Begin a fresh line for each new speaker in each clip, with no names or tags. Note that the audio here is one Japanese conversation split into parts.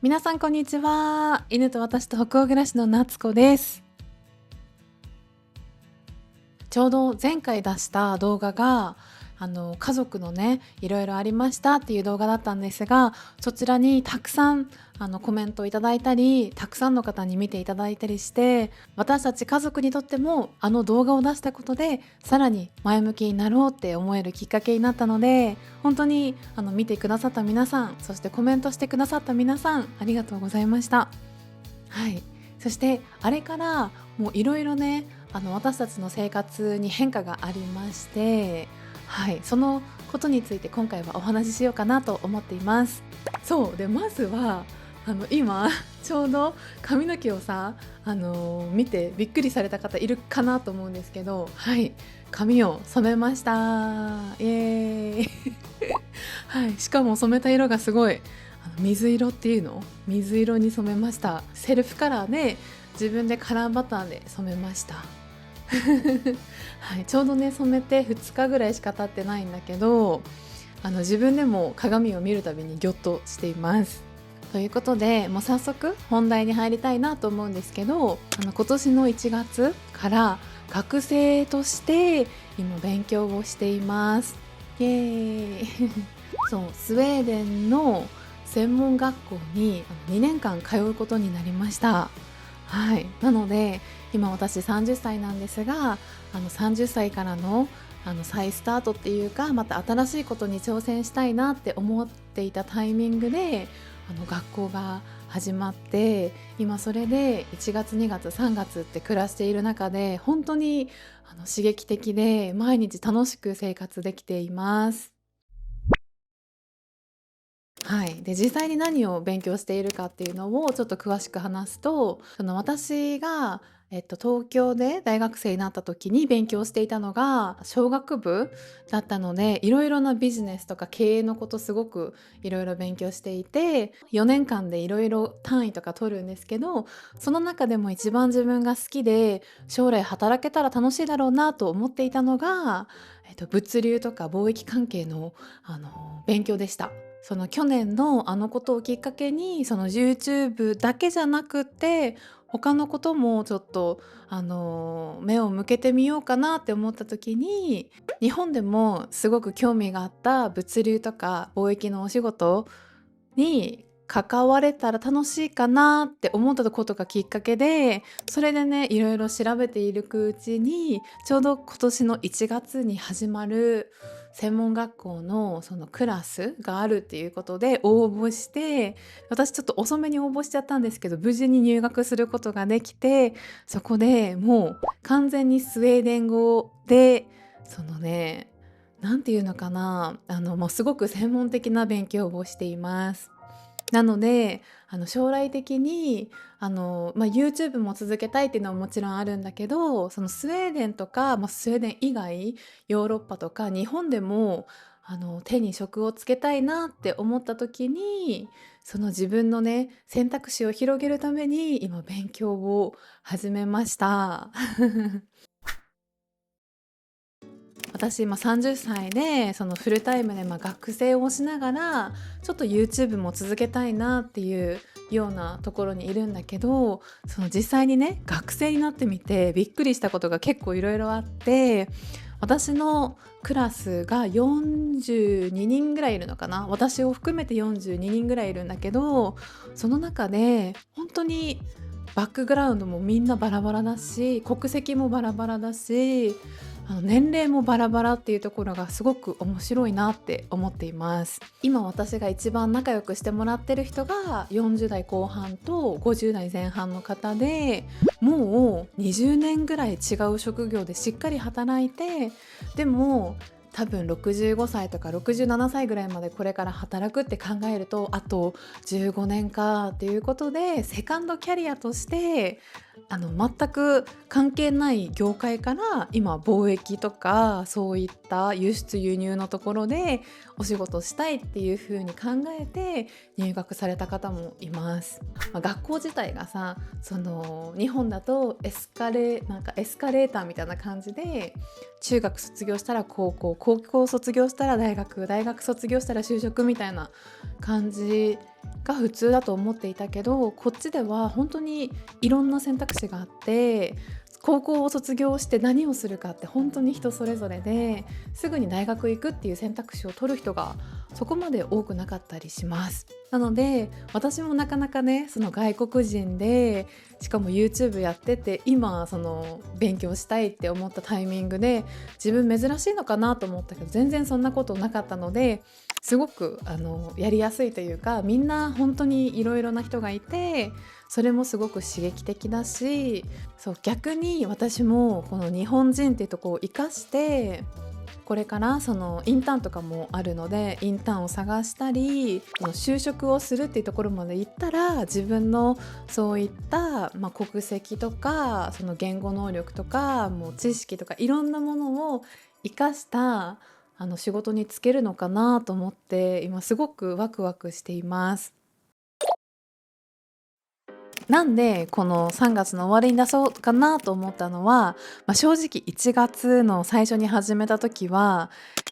皆さんこんにちは。犬と私と北欧暮らしの夏子です。ちょうど前回出した動画が家族のねいろいろありましたっていう動画だったんですが、そちらにたくさんコメントをいただいたり、たくさんの方に見ていただいたりして、私たち家族にとっても動画を出したことでさらに前向きになろうって思えるきっかけになったので、本当に見てくださった皆さん、そしてコメントしてくださった皆さん、ありがとうございました。はい。そしてあれからもういろいろね、私たちの生活に変化がありまして、はい、そのことについて今回はお話ししようかなと思っています。そうで、まずは今ちょうど髪の毛をさ、見てびっくりされた方いるかなと思うんですけど、はい、髪を染めました。イエーイはい、しかも染めた色がすごい水色っていうの、水色に染めました。セルフカラーで自分でカラーバターで染めましたはい、ちょうどね染めて2日ぐらいしか経ってないんだけど、自分でも鏡を見るたびにギョッとしています。ということで、もう早速本題に入りたいなと思うんですけど、今年の1月から学生として今勉強をしています。イエーイそうスウェーデンの専門学校に2年間通うことになりました。はい、なので今私30歳なんですが、30歳からの再スタートっていうか、また新しいことに挑戦したいなって思っていたタイミングで学校が始まって、今それで1月2月3月って暮らしている中で、本当に刺激的で毎日楽しく生活できています。はい、で実際に何を勉強しているかっていうのをちょっと詳しく話すと、私が、東京で大学生になった時に勉強していたのが商学部だったので、いろいろなビジネスとか経営のことすごくいろいろ勉強していて、4年間でいろいろ単位とか取るんですけど、その中でも一番自分が好きで将来働けたら楽しいだろうなと思っていたのが、物流とか貿易関係の、勉強でした。その去年のことをきっかけに、その YouTube だけじゃなくて他のこともちょっと目を向けてみようかなって思った時に、日本でもすごく興味があった物流とか貿易のお仕事に関われたら楽しいかなって思ったことがきっかけで、それでねいろいろ調べているうちに、ちょうど今年の1月に始まる専門学校のそのクラスがあるっていうことで応募して、私ちょっと遅めに応募しちゃったんですけど、無事に入学することができて、そこでもう完全にスウェーデン語で、そのね、なんていうのかな、もうすごく専門的な勉強をしています。なので将来的にYouTube も続けたいっていうのはもちろんあるんだけど、そのスウェーデンとか、スウェーデン以外ヨーロッパとか日本でも手に職をつけたいなって思った時に、その自分のね選択肢を広げるために今勉強を始めました私今30歳で、そのフルタイムで学生をしながらちょっと YouTube も続けたいなっていうようなところにいるんだけど、その実際にね学生になってみてびっくりしたことが結構いろいろあって、私のクラスが42人ぐらいいるのかな、私を含めて42人ぐらいいるんだけど、その中で本当にバックグラウンドもみんなバラバラだし、国籍もバラバラだし、年齢もバラバラっていうところがすごく面白いなって思っています。今私が一番仲良くしてもらってる人が40代後半と50代前半の方で、もう20年ぐらい違う職業でしっかり働いて、でも多分65歳とか67歳ぐらいまでこれから働くって考えると、あと15年かっていうことで、セカンドキャリアとして全く関係ない業界から今貿易とかそういった輸出輸入のところでお仕事したいっていう風に考えて入学された方もいます。学校自体がさ、日本だとなんかエスカレーターみたいな感じで、中学卒業したら高校、高校卒業したら大学、大学卒業したら就職みたいな感じが普通だと思っていたけど、こっちでは本当にいろんな選択肢があって、高校を卒業して何をするかって本当に人それぞれで、すぐに大学行くっていう選択肢を取る人がそこまで多くなかったりします。なので私もなかなかね、その外国人でしかも YouTube やってて、今勉強したいって思ったタイミングで自分珍しいのかなと思ったけど、全然そんなことなかったので、すごくやりやすいというか、みんな本当にいろいろな人がいて、それもすごく刺激的だし、そう逆に私もこの日本人っていうとこを生かして、これからインターンとかもあるので、インターンを探したり、就職をするっていうところまで行ったら、自分のそういった、国籍とかその言語能力とかもう知識とかいろんなものを生かした仕事に就けるのかなと思って、今すごくワクワクしています。なんでこの3月の終わりに出そうかなと思ったのは、正直1月の最初に始めた時は、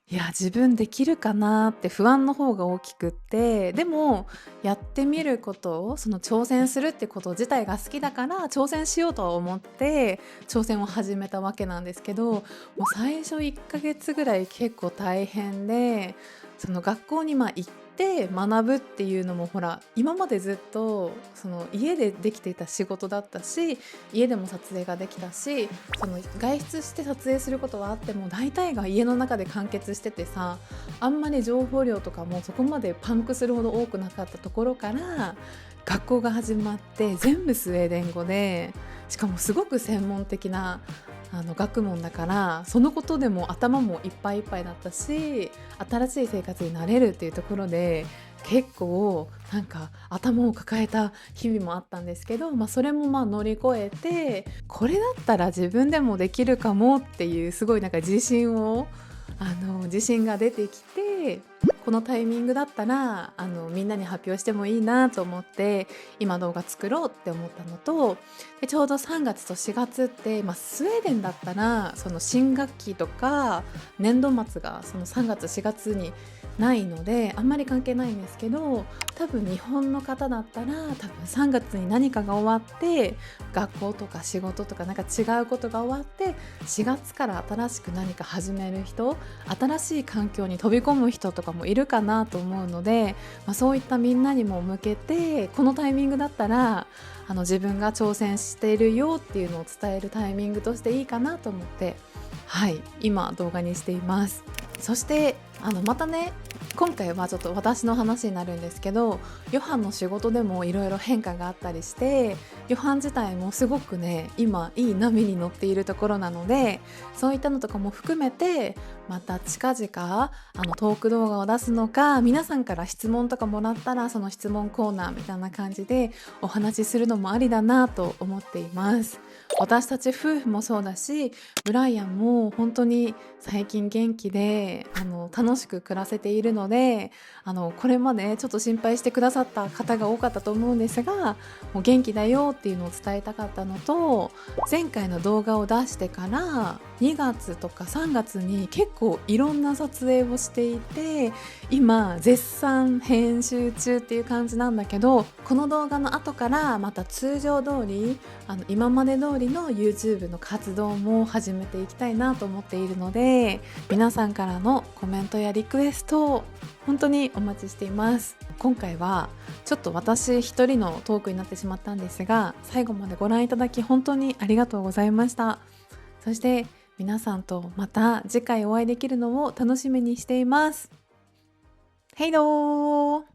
いや自分できるかなって不安の方が大きくって、でもやってみることを、挑戦するってこと自体が好きだから挑戦しようとは思って挑戦を始めたわけなんですけど、もう最初1ヶ月ぐらい結構大変で、学校に行って学ぶっていうのも、ほら今までずっと家でできていた仕事だったし、家でも撮影ができたし、外出して撮影することはあっても大体が家の中で完結しててさ、あんまり情報量とかもそこまでパンクするほど多くなかったところから、学校が始まって全部スウェーデン語で、しかもすごく専門的な学問だから、そのことでも頭もいっぱいいっぱいだったし、新しい生活になれるっていうところで結構なんか頭を抱えた日々もあったんですけど、それも乗り越えて、これだったら自分でもできるかもっていう、すごいなんか自信が出てきて、このタイミングだったらみんなに発表してもいいなと思って今動画作ろうって思ったのと、でちょうど3月と4月って、スウェーデンだったら新学期とか年度末が3月4月にないのであんまり関係ないんですけど、多分日本の方だったら多分3月に何かが終わって、学校とか仕事とかなんか違うことが終わって4月から新しく何か始める人、新しい環境に飛び込む人とかもいるかなと思うので、そういったみんなにも向けて、このタイミングだったら自分が挑戦しているよっていうのを伝えるタイミングとしていいかなと思って、今動画にしています。そしてまたね、今回はちょっと私の話になるんですけど、ヨハンの仕事でもいろいろ変化があったりして、ヨハン自体もすごくね今いい波に乗っているところなので、そういったのとかも含めてまた近々トーク動画を出すのか、皆さんから質問とかもらったらその質問コーナーみたいな感じでお話しするのもありだなと思っています。私たち夫婦もそうだし、ブライアンも本当に最近元気で楽しく暮らせているので、これまでちょっと心配してくださった方が多かったと思うんですが、もう元気だよっていうのを伝えたかったのと、前回の動画を出してから2月とか3月に結構いろんな撮影をしていて、今絶賛編集中っていう感じなんだけど、この動画の後からまた通常通り今まで通りの YouTube の活動も始めていきたいなと思っているので、皆さんからのコメントやリクエストを本当にお待ちしています。今回はちょっと私一人のトークになってしまったんですが、最後までご覧いただき本当にありがとうございました。そして皆さんとまた次回お会いできるのを楽しみにしています。ヘイドー